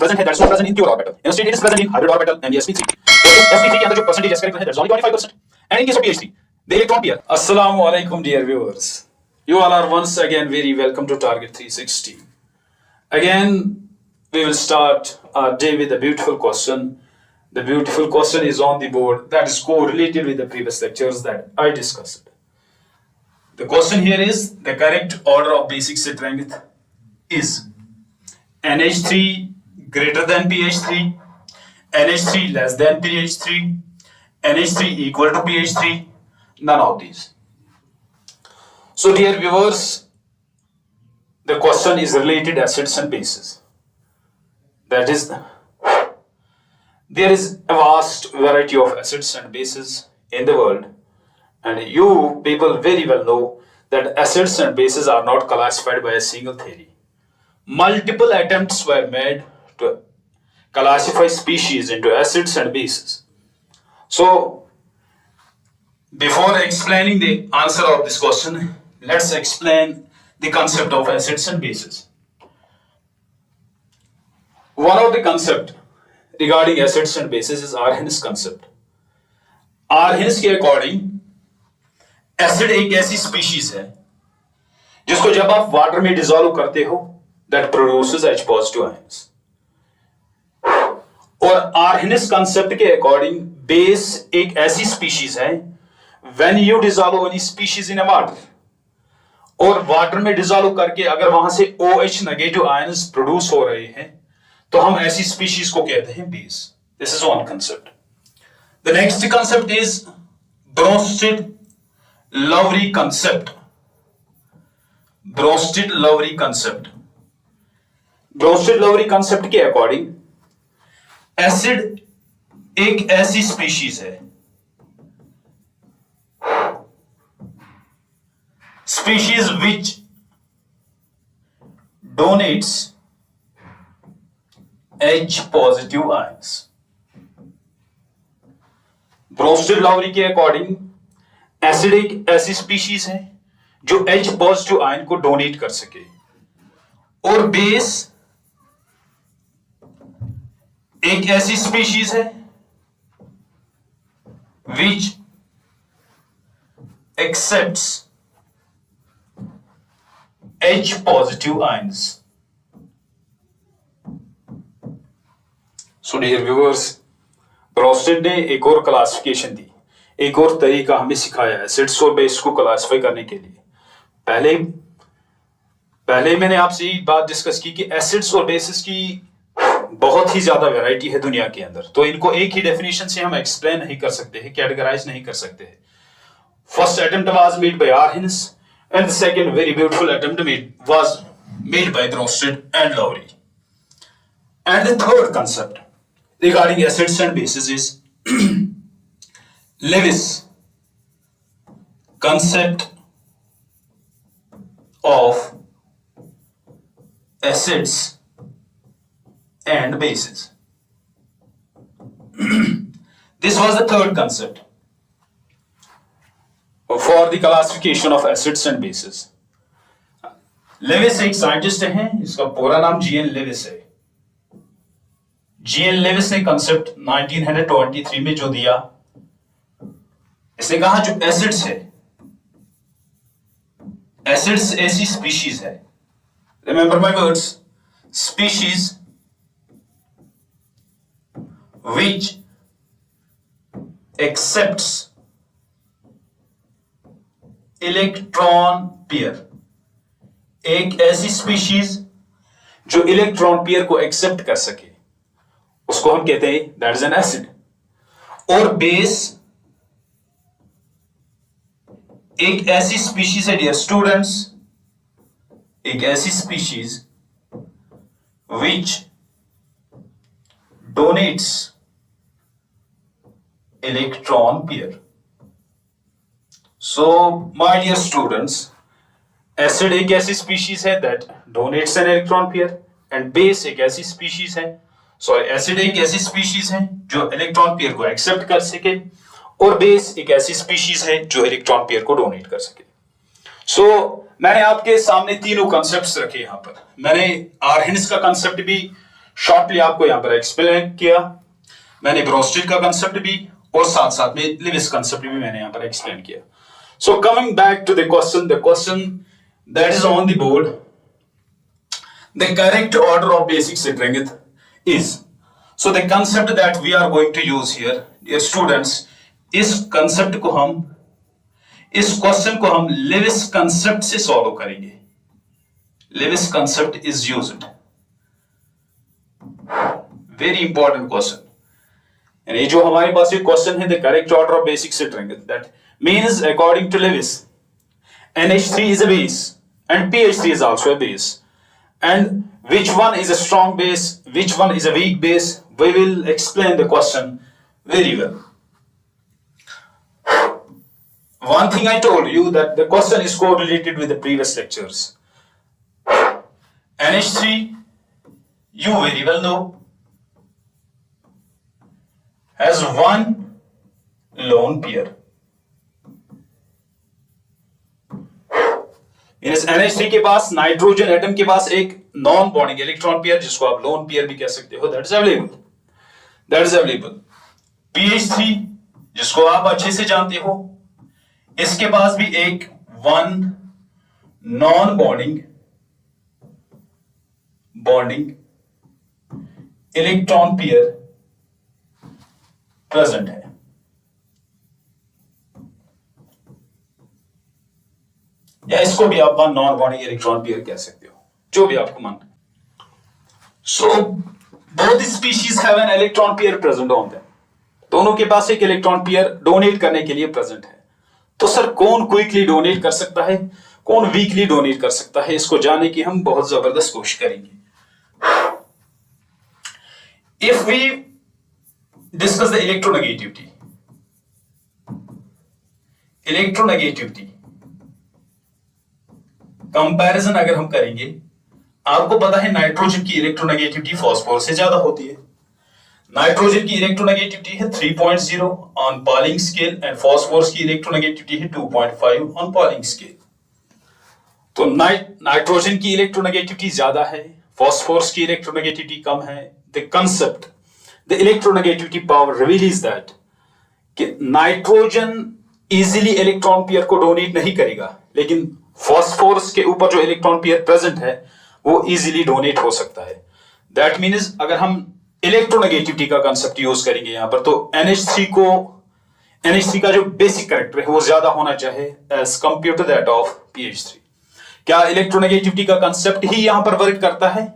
Present है that's not present in pure orbital, instead it is present in hybrid orbital and sp3। तो इस sp3 के अंदर जो परसेंटेज एस करेक्ट है that's only 25% and in case of ph3 the electron pair। Assalamu alaikum, dear viewers. You all are once again very welcome to Target 360. Again, we will start our day with a beautiful question. The beautiful question is on the board that is correlated with the previous lectures that I discussed. The question here is the correct order of basic strength is NH3 greater than pH3, NH3 less than pH3, NH3 equal to pH3, none of these. So dear viewers, the question is related acids and bases. That is, there is a vast variety of acids and bases in the world, and you people very well know that acids and bases are not classified by a single theory. Multiple attempts were made to classify species into acids and bases. So before explaining the answer of this question, let's explain the concept of acids and bases. One of the concept regarding acids and bases is Arrhenius concept. Arrhenius के according acid एक ऐसी species है जिसको जब आप water में dissolve करते हो that produces H positive ions. और Arrhenius concept के according base एक ऐसी species है when you dissolve any species in a water और वाटर में डिसॉल्व करके अगर वहां से OH नेगेटिव आयंस प्रोड्यूस हो रहे हैं तो हम ऐसी स्पीशीज को कहते हैं base. This is one concept. The next concept is Bronsted Lowry concept. Bronsted Lowry concept. Bronsted Lowry concept के अकॉर्डिंग एसिड एक ऐसी स्पीशीज है species which donates H positive ions. Bronsted Lowry के अकॉर्डिंग एसिड एक ऐसी species है जो H positive ion को डोनेट कर सके और बेस एक ऐसी स्पीशीज है which accepts H positive ions. So dear viewers, Bronsted ने एक और क्लासिफिकेशन दी, एक और तरीका हमें सिखाया एसिड्स और बेस को क्लासिफाई करने के लिए। पहले मैंने आपसे ये बात डिस्कस की कि एसिड्स और बेसिस की बहुत ही ज्यादा वैरायटी है दुनिया के अंदर, तो इनको एक ही डेफिनेशन से हम एक्सप्लेन नहीं कर सकते हैं, कैटेगराइज नहीं कर सकते हैं। First attempt was made by Arrhenius and the second very beautiful attempt was made by Bronsted and Lowry. And the third concept regarding acids and bases is Lewis concept of acids and bases. This was the third concept for the classification of acids and bases. Lewis एक scientist हैं, इसका पूरा नाम G N Lewis है। G N Lewis ने concept 1923 में जो दिया, इसने कहा जो एसिड्स है, एसिड्स ऐसी स्पीशीज है, remember my words, species which accepts electron pair, एक ऐसी स्पीशीज जो इलेक्ट्रॉन पेयर को एक्सेप्ट कर सके उसको हम कहते हैं दैट इज एन एसिड। और बेस एक ऐसी स्पीशीज है डियर स्टूडेंट्स, एक ऐसी species which donates electron pair. So, my dear students, acid एक ऐसी species है that donates an electron pair and base एक ऐसी species है, sorry, acid एक ऐसी species है जो electron pair को accept कर सके और base एक ऐसी species है जो electron pair को donate कर सके। So, मैंने आपके सामने तीनों concepts रखे यहाँ पर। मैंने आर्हेनियस का concept भी शॉर्टली आपको यहां पर एक्सप्लेन किया मैंने ब्रोस्टेड का कंसेप्ट भी और साथ साथ में लेविस कंसेप्ट भी मैंने यहां पर एक्सप्लेन किया. So coming back to the question that is on the board. The correct order of basic strength is, so the concept that we are going to use here, dear students, इस concept को हम, इस question को हम Lewis concept से solve करेंगे. Lewis concept is used. Very important question. यानी जो हमारे पास ये question है, the correct order of basic strength, that means according to Lewis, NH3 is a base and PH3 is also a base. And which one is a strong base, which one is a weak base, we will explain the question very well. One thing I told you that the question is correlated with the previous lectures. NH3, you very well know, has one lone pair. NH3 के पास nitrogen atom के पास एक non bonding electron pair जिसको आप lone pair भी कह सकते हो, that is available. PH3 जिसको आप अच्छे से जानते हो, इसके पास भी एक one non bonding electron pair present है. या इसको भी आप one non bonding electron pair कह सकते हो, जो भी आपको मन. So both species have an electron pair present on them. दोनों के पास एक इलेक्ट्रॉन पेयर डोनेट करने के लिए प्रेजेंट है. तो सर कौन क्विकली डोनेट कर सकता है, कौन वीकली डोनेट कर सकता है, इसको जानने की हम बहुत जबरदस्त कोशिश करेंगे. If we discuss the electronegativity comparison अगर हम करेंगे, आपको पता है नाइट्रोजन की इलेक्ट्रोनेगेटिविटी फास्फोरस से ज्यादा होती है. नाइट्रोजन की इलेक्ट्रोनेगेटिविटी है 3.0 on polling scale and phosphorus की इलेक्ट्रोनेगेटिविटी है 2.5 ऑन पॉलिंग स्केल. तो नाइट्रोजन की इलेक्ट्रोनेगेटिविटी ज्यादा है, फास्फोरस की इलेक्ट्रोनेगेटिविटी कम है. The concept, the electronegativity power reveals that कि नाइट्रोजन इजीली इलेक्ट्रॉन पेयर को डोनेट नहीं करेगा, लेकिन फास्फोरस के ऊपर जो इलेक्ट्रॉन पेयर प्रेजेंट है वो इजीली डोनेट हो सकता है. दैट मीन्स अगर हम इलेक्ट्रोनेगेटिविटी का कंसेप्ट यूज करेंगे यहां पर, तो NH3 का जो बेसिक कैरेक्टर है वो ज्यादा होना चाहिए as compare to that of PH3. क्या इलेक्ट्रोनेगेटिविटी का कंसेप्ट ही यहां पर वर्क करता है?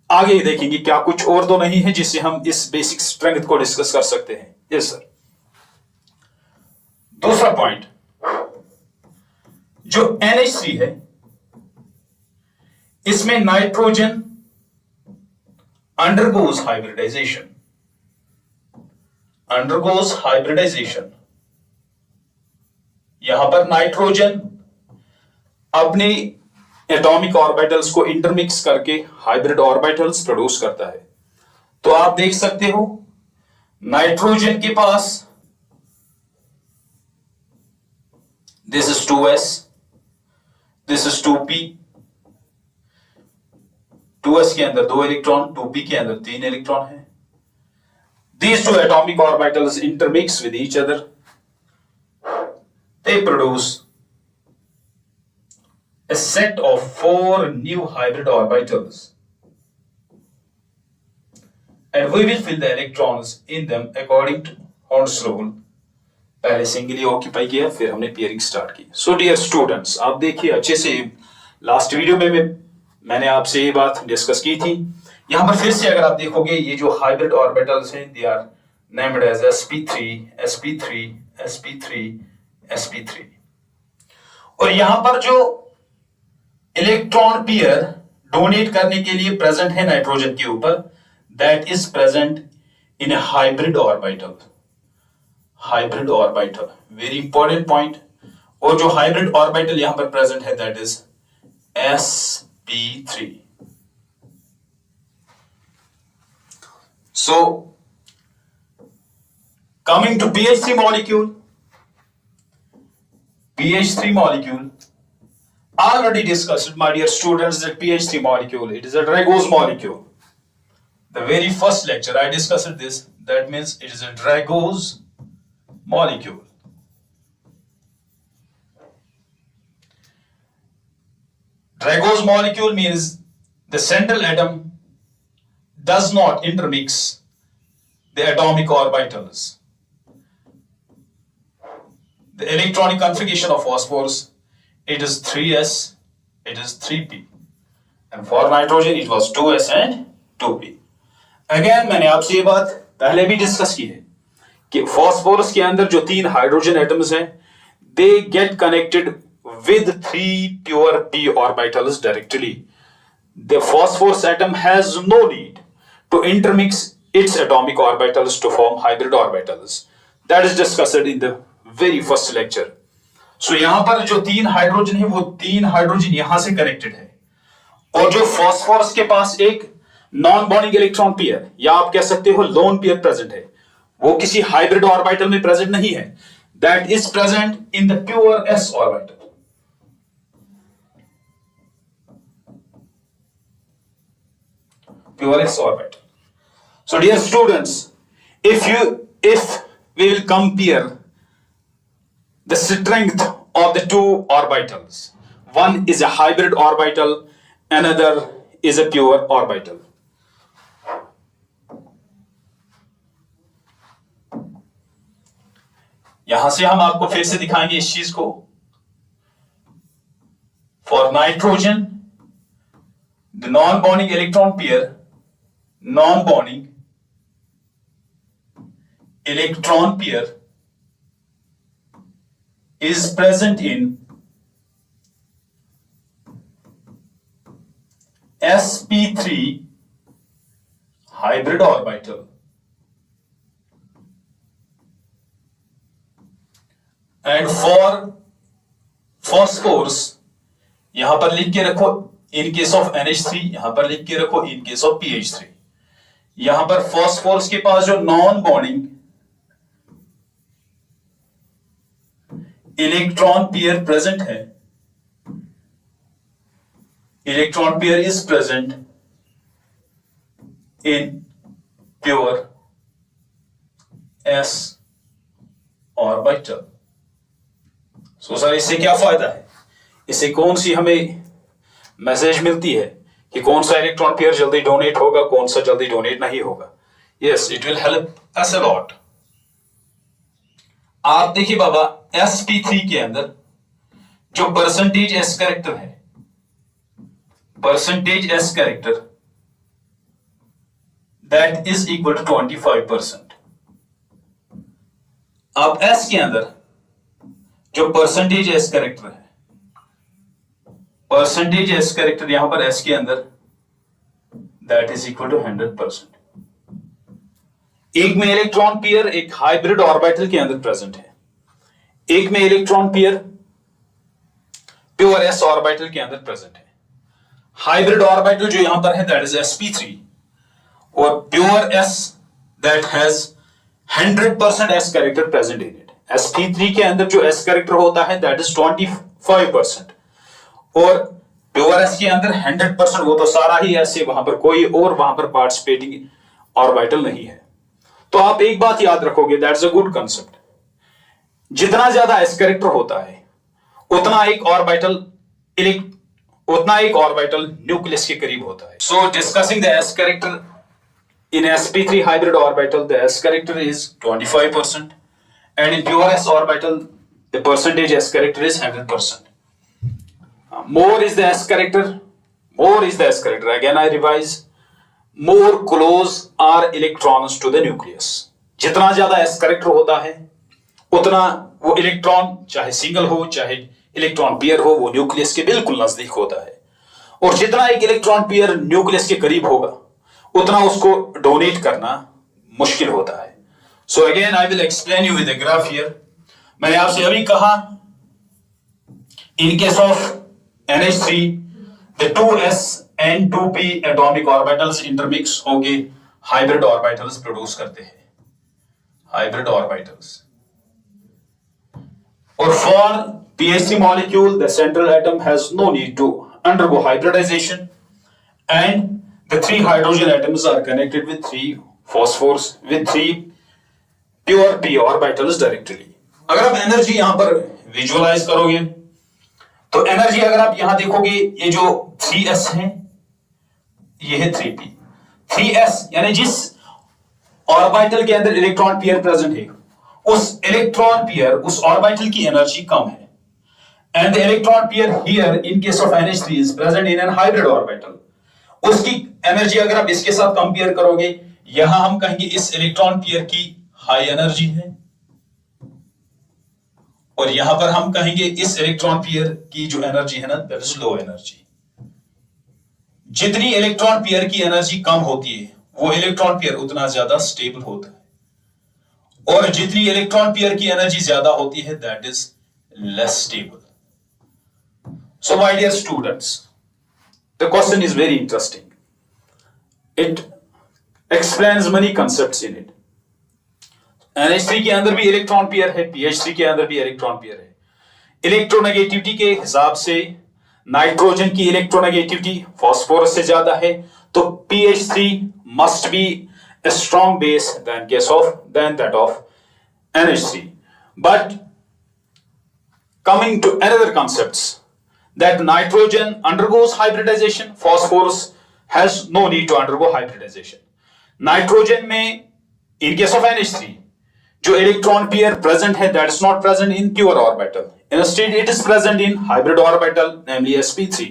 आगे देखेंगे क्या कुछ और तो नहीं है जिससे हम इस बेसिक स्ट्रेंथ को डिस्कस कर सकते हैं. Yes sir. दूसरा पॉइंट, जो NH3 है इसमें नाइट्रोजन undergoes hybridization. यहां पर नाइट्रोजन अपनी एटॉमिक ऑर्बिटल्स को इंटरमिक्स करके हाइब्रिड ऑर्बिटल्स प्रोड्यूस करता है. तो आप देख सकते हो नाइट्रोजन के पास this is 2s, this is 2p. 2s के अंदर 2 इलेक्ट्रॉन, 2p के अंदर 3 इलेक्ट्रॉन है. These two atomic orbitals intermix with each other. They produce a set of 4 new hybrid orbitals, and we will fill the electrons in them according to Hund's rule. पहले singly occupy किया, फिर हमने pairing start की. So dear students, आप देखिए अच्छे से, last video में मैंने आपसे ये बात डिस्कस की थी. यहां पर फिर से अगर आप देखोगे, ये जो हाइब्रिड ऑर्बिटल्स हैं they are named as sp3 sp3 sp3 sp3. और यहां पर जो इलेक्ट्रॉन पेयर डोनेट करने के लिए प्रेजेंट है नाइट्रोजन के ऊपर, that is present in A hybrid orbital. Very important point. और जो हाइब्रिड ऑर्बिटल यहां पर प्रेजेंट है that is sp3. So, coming to PH3 molecule, already discussed, my dear students, that PH3 molecule, it is a Dragos molecule. the very first lecture I discussed this. That means it is a Dragos molecule. Dragos molecule means the central atom does not intermix the atomic orbitals. The electronic configuration of phosphorus, it is 3s, it is 3p, and for nitrogen it was 2s and 2p. Again मैंने आपसे ये बात पहले भी discuss की है कि phosphorus के अंदर जो 3 हाइड्रोजन एटम्स हैं, they get connected with 3 pure p orbitals directly. The phosphorus atom has no need to intermix its atomic orbitals to form hybrid orbitals. That is discussed in the very first lecture. So यहां पर जो 3 hydrogen है वो 3 hydrogen यहां से connected है, और जो फॉस्फोरस के पास एक नॉन बॉन्डिंग इलेक्ट्रॉन पेयर या आप कह सकते हो लोन पेयर प्रेजेंट है, वो किसी हाइब्रिड ऑर्बिटल में प्रेजेंट नहीं है. That is present in the pure s orbital. Pure s orbital. So dear students, if we will compare the strength of the two orbitals, one is a hybrid orbital, another is a pure orbital. यहां से हम आपको फिर से दिखाएंगे इस चीज को. For nitrogen, the non-bonding electron pair, non-bonding electron pair is present in sp3 hybrid orbital and for phosphorus यहां पर लिख के रखो in case of NH3, यहां पर लिख के रखो in case of PH3. यहां पर फॉस्फोरस के पास जो non bonding electron pair present है, electron pair is present in pure s orbital. So sir इससे क्या फायदा है, इससे कौन सी हमें मैसेज मिलती है कि कौन सा इलेक्ट्रॉन पेयर जल्दी डोनेट होगा, कौन सा जल्दी डोनेट नहीं होगा? Yes, it will help us a lot. आप देखिए बाबा, sp3 के अंदर जो परसेंटेज s कैरेक्टर है, percentage s character that is equal to 25%. अब s के अंदर जो परसेंटेज s कैरेक्टर है, परसेंटेज s कैरेक्टर यहां पर s के अंदर दैट इज इक्वल टू 100%. एक में इलेक्ट्रॉन पेयर एक हाइब्रिड ऑर्बिटल के अंदर प्रेजेंट है, एक में electron pair pure s orbital के अंदर प्रेजेंट है. हाइब्रिड ऑर्बिटल जो यहां पर है दैट इज sp3, और pure s that has 100% s character present in it. sp3 के अंदर जो s कैरेक्टर होता है दैट इज 25%, और प्योर s के अंदर 100%, वो तो सारा ही s है, वहां पर कोई और वहां पर पार्टिसिपेटिंग ऑर्बिटल नहीं है. तो आप एक बात याद रखोगे, दैट्स अ गुड कांसेप्ट. जितना ज्यादा s कैरेक्टर होता है उतना एक ऑर्बिटल न्यूक्लियस के करीब होता है. So discussing the s character in sp3 hybrid orbital, the s character is 25%, and in pure s orbital the percentage s character is 100%. More is the s character, again I revise, more close are electrons to the nucleus. जितना ज्यादा s character होता है उतना वो electron, चाहे single हो चाहे electron pair हो, वो न्यूक्लियस के बिल्कुल नजदीक होता है. और जितना एक इलेक्ट्रॉन पेयर न्यूक्लियस के करीब होगा उतना उसको डोनेट करना मुश्किल होता है. So again I will explain you with a graph here. मैंने आपसे अभी कहा in case of NH3 the 2s and 2p atomic orbitals intermix होके हाइब्रिड ऑर्बिटल्स प्रोड्यूस करते हैं, हाइब्रिड ऑर्बिटल्स. और for PH3 molecule the central atom has no need to undergo hybridization and the 3 hydrogen atoms are connected with 3 phosphors with 3 pure p orbitals directly. अगर आप energy यहां पर visualise करोगे तो energy अगर आप यहां देखोगे, ये जो 3s है ये है 3p। 3s यानी जिस ऑर्बिटल के अंदर इलेक्ट्रॉन पेयर प्रेजेंट है उस इलेक्ट्रॉन पेयर उस ऑर्बिटल की एनर्जी कम है, and the electron pair here in case of NH3 is present in an hybrid orbital. उसकी एनर्जी अगर आप इसके साथ कंपेयर करोगे, यहां हम कहेंगे इस इलेक्ट्रॉन पेयर की हाई एनर्जी है और यहां पर हम कहेंगे इस इलेक्ट्रॉन पेयर की जो एनर्जी है ना, दैट इज लो एनर्जी। जितनी इलेक्ट्रॉन पेयर की एनर्जी कम होती है वो इलेक्ट्रॉन पेयर उतना ज्यादा स्टेबल होता है, और जितनी इलेक्ट्रॉन पेयर की एनर्जी ज्यादा होती है that is less stable. So my dear students, The question is very interesting. It explains many concepts in it. NH3 के अंदर भी इलेक्ट्रॉन पेयर है, PH3 के अंदर भी इलेक्ट्रॉन पेयर है। इलेक्ट्रोनेगेटिविटी के हिसाब से नाइट्रोजन की इलेक्ट्रोनेगेटिविटी फास्फोरस से ज्यादा है, तो PH3 must be a strong base than that of NH3. But coming to another concepts, that nitrogen undergoes hybridization, phosphorus has no need to undergo hybridization. Nitrogen में in case of NH3 जो electron pair present है that is not present in pure orbital, instead it is present in hybrid orbital namely sp3,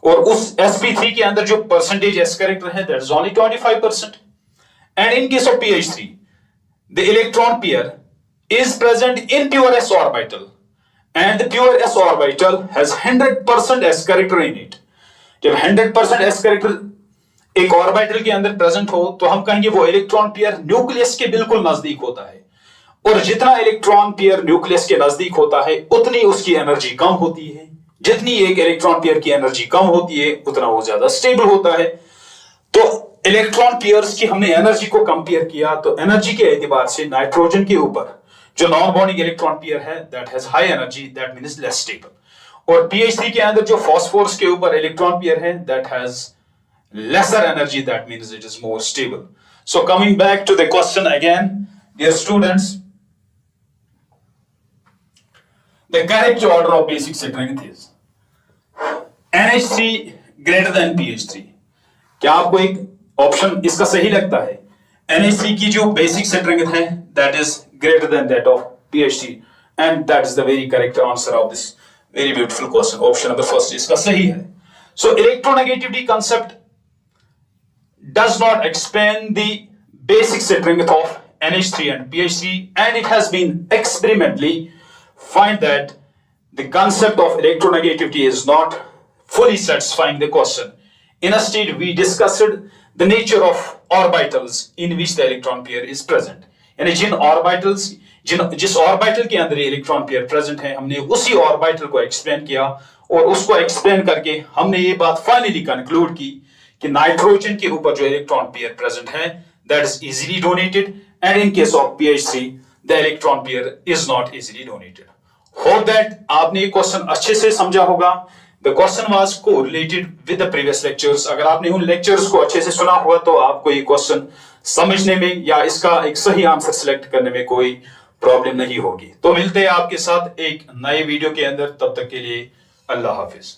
और उस sp3 के अंदर जो percentage s character है that is only 25%, and in case of PH3 the electron pair is present in pure s orbital and the pure s orbital has 100% s character in it. जब 100% s character एक orbital के अंदर present हो तो हम कहेंगे वो electron pair nucleus के बिल्कुल नजदीक होता है, और जितना इलेक्ट्रॉन पेयर न्यूक्लियस के नजदीक होता है उतनी उसकी एनर्जी कम होती है। जितनी एक इलेक्ट्रॉन पेयर की एनर्जी कम होती है उतना वो ज्यादा स्टेबल होता है। तो इलेक्ट्रॉन पेयर्स की हमने एनर्जी को कंपेयर किया, तो एनर्जी के एतबार से नाइट्रोजन के ऊपर जो नॉन बॉन्डिंग इलेक्ट्रॉन पेयर है that has high energy, that means less stable, और PH3 के अंदर जो फास्फोरस के ऊपर इलेक्ट्रॉन पेयर है that has lesser energy, that means it is more stable. So coming back to the question again, dear students, the correct order of basic strength is NH3 greater than PH3. क्या आपको एक option इसका सही लगता है? NH3 की जो basic strength है that is greater than that of PH3, and that is the very correct answer of this very beautiful question. Option number first इसका सही है. So electronegativity concept does not explain the basic strength of NH3 and PH3, and it has been experimentally find that the concept of electronegativity is not fully satisfying the question. Instead, we discussed the nature of orbitals in which the electron pair is present. यानी जिस orbital के अंदर electron pair present है हमने उसी orbital को explain किया, और उसको एक्सप्लेन करके हमने ये बात फाइनली कंक्लूड की कि नाइट्रोजन के ऊपर जो इलेक्ट्रॉन पेयर प्रेजेंट है that is easily donated, and in case of PH3 the electron pair is not easily donated. Hope that आपने ये क्वेश्चन अच्छे से समझा होगा। The question was correlated with the previous lectures. अगर आपने उन लेक्चर्स को अच्छे से सुना होगा तो आपको ये क्वेश्चन समझने में या इसका एक सही आंसर सिलेक्ट करने में कोई प्रॉब्लम नहीं होगी। तो मिलते हैं आपके साथ एक नए वीडियो के अंदर, तब तक के लिए अल्लाह हाफिज।